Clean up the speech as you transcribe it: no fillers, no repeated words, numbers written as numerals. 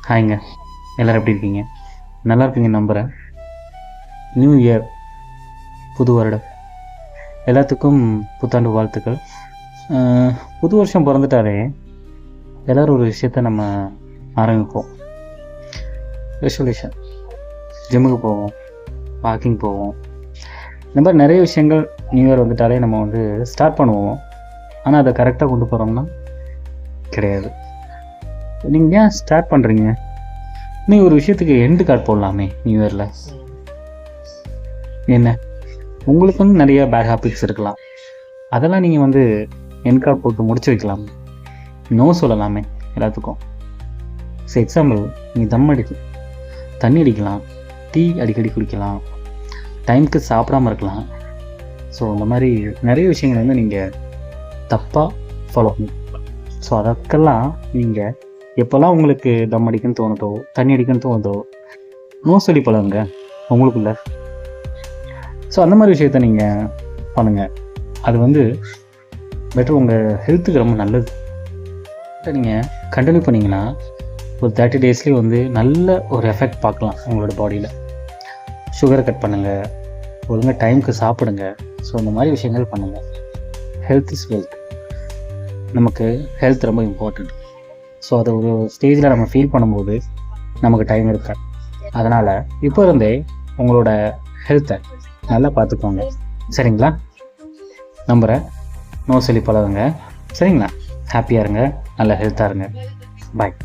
ஹாய்ங்க, எல்லோரும் எப்படி இருக்கீங்க? நல்லா இருக்கீங்க நம்புகிறேன். நியூ இயர், புது வருடம், எல்லாத்துக்கும் புத்தாண்டு வாழ்த்துக்கள். புது வருஷம் பிறந்துட்டாலே எல்லோரும் ஒரு விஷயத்த நம்ம ஆரம்பிப்போம். ரெசல்யூஷன், ஜிம்முக்கு போவோம், வாக்கிங் போவோம், இந்த மாதிரி நிறைய விஷயங்கள் நியூ இயர் வந்துட்டாலே நம்ம ஸ்டார்ட் பண்ணுவோம். ஆனால் அதை கரெக்டாக கொண்டு போகிறோம்னா கிடையாது. நீங்கள் ஏன் ஸ்டார்ட் பண்ணுறீங்க? நீங்கள் ஒரு விஷயத்துக்கு எண்டு கார்டு போடலாமே நியூ இயரில். என்ன, உங்களுக்கு நிறைய பேட் ஹாபிட்ஸ் இருக்கலாம், அதெல்லாம் நீங்கள் எண்ட் கார்டு போட்டு முடிச்சு வைக்கலாம். நோ சொல்லலாமே எல்லாத்துக்கும். எக்ஸாம்பிள், நீங்கள் தம் தண்ணி அடிக்கலாம், டீ அடிக்கடி குடிக்கலாம், டைமுக்கு சாப்பிடாமல் இருக்கலாம். ஸோ இந்த மாதிரி நிறைய விஷயங்கள் நீங்கள் தப்பாக ஃபாலோ பண்ணி. ஸோ அதற்கெல்லாம் நீங்கள் எப்போல்லாம் உங்களுக்கு தம் அடிக்கணும்னு தோணுதோ, தண்ணி அடிக்கணும்னு தோணுதோ, நோ சொல்லி பழகுங்க உங்களுக்குள்ள. ஸோ அந்த மாதிரி விஷயத்த நீங்கள் பண்ணுங்கள். அது பெட்டர், உங்கள் ஹெல்த்துக்கு ரொம்ப நல்லது. நீங்கள் கண்டினியூ பண்ணிங்கன்னா ஒரு 30 டேஸ்லேயே நல்ல ஒரு எஃபெக்ட் பார்க்கலாம் உங்களோட பாடியில். சுகரை கட் பண்ணுங்கள், ஒழுங்காக டைமுக்கு சாப்பிடுங்க. ஸோ இந்த மாதிரி விஷயங்கள் பண்ணுங்கள். Health is wealth. நமக்கு ஹெல்த் ரொம்ப இம்பார்ட்டண்ட். ஸோ அதை ஒரு ஸ்டேஜில் நம்ம ஃபீல் பண்ணும்போது நமக்கு டைம் இருக்காது. அதனால் இப்போ இருந்தே உங்களோட ஹெல்த்தை நல்லா பார்த்துக்கோங்க, சரிங்களா? நம்புகிறேன். நோ சொல்லி பழகுங்க, சரிங்களா? ஹாப்பியாக இருங்க, நல்ல ஹெல்த்தாக இருங்க. பாய்.